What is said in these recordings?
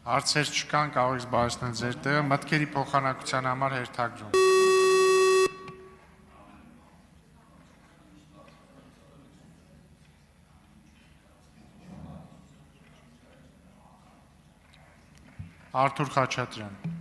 Հարցեր չկան, կարող եք զբաղեցնել ձեր տեղը, մտքերի փոխանակության համար հերթագրում։ Արթուր Խաչատրյան։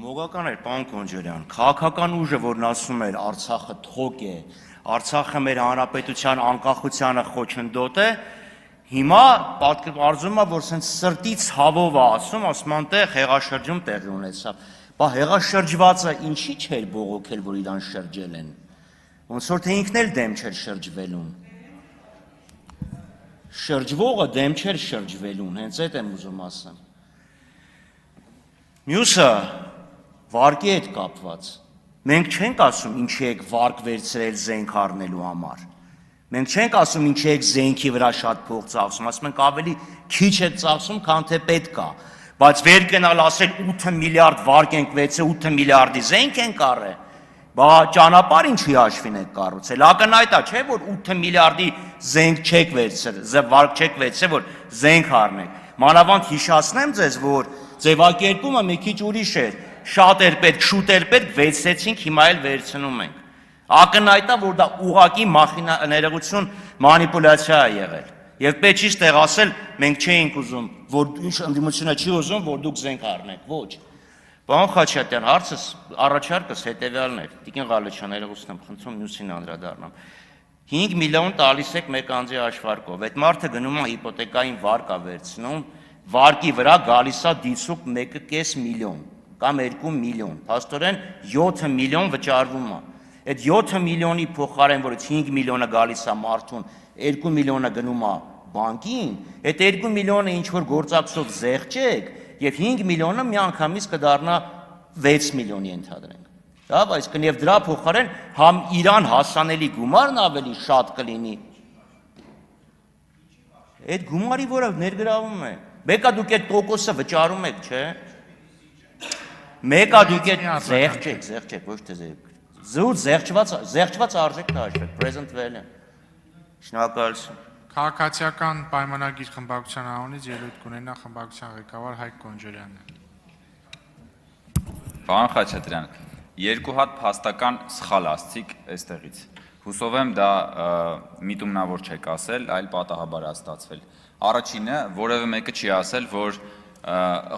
Մոգական էր, պարոն Կոնջարյան, քաղաքական ուժը, որն ասում էր Արցախը թոք է, Արցախը մեր հանրապետության անկախությանը խոչընդոտ է, հիմա արզում է, որ սենց սրտի ցավով է ասում անտեղ հեղաշրջում տեղի ունեցավ։ Բա հեղաշրջվածը ինչի չէր բողոքել, որ իրան շրջել են։ Ոնց որ թե ինքն էլ դեմ չէր շրջվելուն։ Շրջվողը դեմ չէր շրջվելուն, հենց այդ եմ ուզում ասեմ։ Մյուսը վարկի հետ կապված, մենք չենք ասում ինչի եք վարկ վերցրել զենք առնելու համար, մենք չենք ասում ինչի եք զենքի վրա շատ փող ծախսում, ասում ենք ավելի քիչ եք ծախսում, քան թե պետք է, բայց վեր գնալ ասել 8 միլիարդ վարկ ենք վերցրել, 8 միլիարդի զենք ենք առել, բա ճանապարհ ինչի հաշվին եք կառուցել, ակնհայտ է, չէ՞ որ 8 միլիարդի զենք չեք վերցրել, վարկ չեք վերցրել, որ զենք առնեք, մանավանդ հիշեցնեմ ձեզ, որ ձևակերպումը մի քիչ ուրիշ էր, շատ էր պետք, շուտ էր պետք, վերցրեցինք, հիմա էլ վերցնում ենք։ Ակնհայտ է, որ դա ուղղակի ներողություն մանիպուլյացիա է եղել։ Եվ պետք չի ստեղ ասել, մենք չէինք ուզում, որ ինչ ընդդիմությունը չի ուզում, որ դուք զենք առնեք, ոչ։ Պարոն Խաչատրյան, հարցս առաջարկս հետևյալն էր, Տիկին Ղալեչյան, ներողություն եմ խնդրում, մյուսին անդրադառնամ։ 5 միլիոն տալիս եք մեկ անձի հաշվարկով, այդ մարդը գնում է հիպոթեկային վարկ է վերցնում, վարկի վրա գալիս է դիցուկ 1.5 միլիոն կամ 2 միլիոն, փաստորեն 7 միլիոն վճարվում է։ Այդ 7 միլիոնի փոխարեն, որից 5 միլիոնը գալիս է մարդուն, 2 միլիոնը գնում է բանկին, այդ 2 միլիոնը ինչ որ գործակցով զեղչեք եւ 5 միլիոնը միանգամից կդառնա 6 միլիոնի ընդհանրենք։ Դա, բայց կնև դրա փոխարեն համ իրան հասանելի գումարն ավելի շատ կլինի։ Այդ գումարի, որը ներգրավում է, մեկը դուք այդ տոկոսը վճարում եք, չէ՞։ Մեկը դուք այդ զեղչեք, ոչ թե զուտ զեղչված արժեքն հաշվեք, present value։ Շնորհակալություն։ Քաղաքացիական պայմանագիր խմբակցության անունից ելույթ կունենա խմբակցության ղեկավար Հայկ Կոնջարյանը։ Պարոն Խաչատրյան, երկու հատ փաստական սխալ ասցիք այստեղից։ Հուսով եմ դա միտումնավոր չեք ասել, այլ պատահաբար է ստացվել։ Առաջինը, որևէ մեկը չի ասել, որ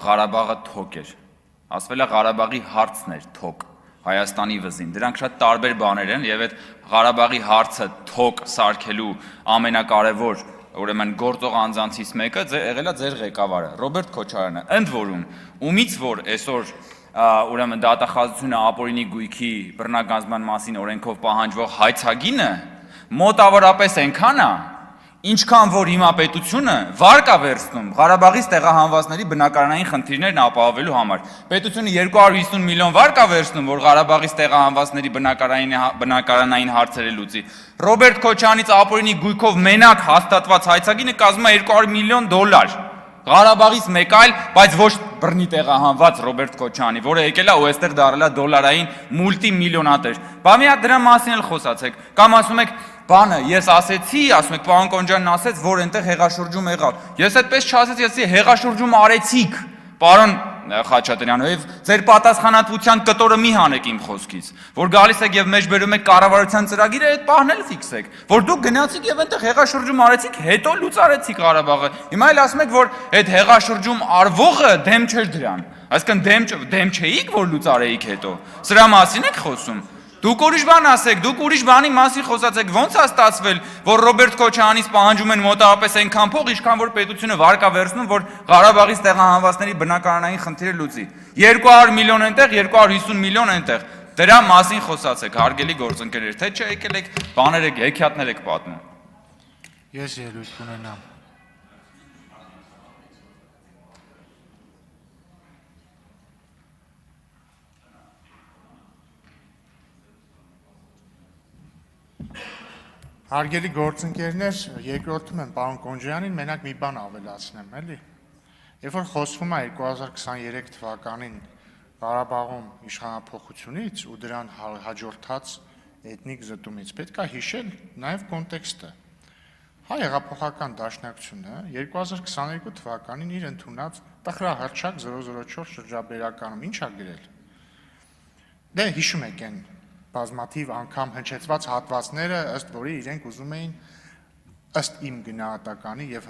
Ղարաբաղը թոք էր։ Ասվել է Ղարաբաղի հարցն էր թոք Հայաստանի վզին։ Դրանք շատ տարբեր բաներ են եւ այդ Ղարաբաղի հարցը թոք սարքելու ամենակարևոր ուրեմն գործող անձանցից մեկը եղել է ձեր ղեկավարը Ռոբերտ Քոչարյանը։ Ընդ որում, ումից որ այսօր ուրեմն դատախազությունը ապօրինի գույքի բռնագանձման մասին օրենքով պահանջվող հայցագինը մոտավորապես այնքան է, ինչքան որ հիմա պետությունը վարկ է վերցնում Ղարաբաղից տեղահանվածների բնակարանային խնդիրներն ապահովելու համար։ Պետությունը 250 միլիոն վարկ է վերցնում, որ Ղարաբաղից տեղահանվածների բնակարանային հարցերը լուծի։ Ռոբերտ Քոչյանից ապօրինի գույքով մենակ հաստատված հայցագինը կազմում է 200 միլիոն դոլար։ Ղարաբաղից մեկ այլ, բայց ոչ բռնի տեղահանված Ռոբերտ Քոչյանի, որը եկել է ու այստեղ դարել է դոլարային մուլտիմիլիոնատեր։ Բա մի հատ դրա մասին էլ խոսացեք, կամ ասում եք բանը, ես ասեցի, ասում եք պարոն Կոնջարյանն ասեց, որ այնտեղ հեղաշրջում եղավ։ Ես այդպես չասեցի, ասեցի հեղաշրջում արեցիք, պարոն Խաչատրյան, եւ ձեր պատասխանատվության կտորը մի հանեք իմ խոսքից, որ գալիս եք եւ մեջբերում եք կառավարության ծրագիրը, այդ պահն էլ ֆիքսեք, որ դուք գնացիք եւ այնտեղ հեղաշրջում արեցիք, հետո լուծարեցիք Ղարաբաղը։ Հիմա էլ ասում եք, որ այդ հեղաշրջում արվողը դեմ չէր դրան։ Այսինքն դեմ չէիք, որ լուծարեիք հետո։ Սրա մասին եք խոսում։ Դուք ուրիշ բան ասեք, դուք ուրիշ բանի մասին խոսացեք, ո՞նց է ստացվել, որ Ռոբերտ Քոչյանից պահանջում են մոտավորապես այնքան փող, ինչքան որ պետությունը վարկ է վերցնում, որ Ղարաբաղից տեղահանվածների բնակարանային խնդիրը լուծի։ 200 միլիոն այնտեղ, 250 միլիոն այնտեղ։ Դրա մասին խոսացեք, հարգելի գործընկերներ, թե չէ եկել եք, բաներ եք, հեքիաթներ եք պատմում։ Ես ելույթ կունենամ։ Հարգելի գործընկերներ, երկրորդում եմ պարոն Կոնջարյանին մենակ մի բան ավելացնեմ, էլի։ Երբ որ խոսվում է 2023 թվականին Ղարաբաղում իշխանափոխությունից ու դրան հաջորդած էթնիկ զտումից, պետք է հիշել նաև կոնտեքստը։ Հայ հեղափոխական դաշնակցությունը 2022 թվականին իր ընդունած տխրահռչակ 004 շրջաբերականում ինչ է գրել։ Դե հիշում եք այն բազմաթիվ անգամ հնչեցված հատվածները, ըստ որի իրենք ուզում էին ըստ իմ գնահատականի եւ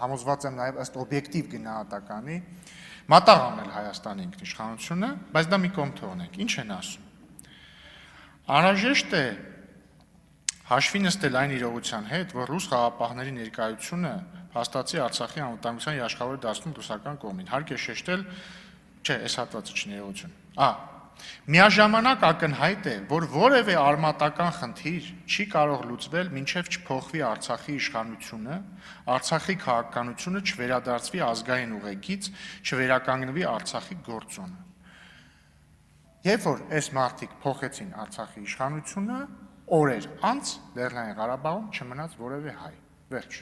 համոզված եմ նաեւ ըստ օբյեկտիվ գնահատականի մատաղ անել Հայաստանի ինքնիշխանությունը, բայց դա մի կողմ թողնենք։ Ինչ են ասում։ Անհրաժեշտ է հաշվի նստել այն իրողության հետ, որ ռուս խաղապահների ներկայությունը փաստացի Արցախի անվտանգության երաշխավոր դարձնում ռուսական կողմին։ Հարկ է շեշտել, չէ, այս հատվածը չներողություն։ Միաժամանակ ակնհայտ է, որ որևէ արմատական խնդիր չի կարող լուծվել, մինչև չփոխվի Արցախի իշխանությունը, Արցախի քաղաքականությունը չվերադարձվի ազգային ուղեգից, չվերականգնվի Արցախի գործոնը։ Երբ որ այս մարդիկ փոխեցին Արցախի իշխանությունը, օրեր անց Լեռնային Ղարաբաղում չմնաց որևէ հայ։ Վերջ։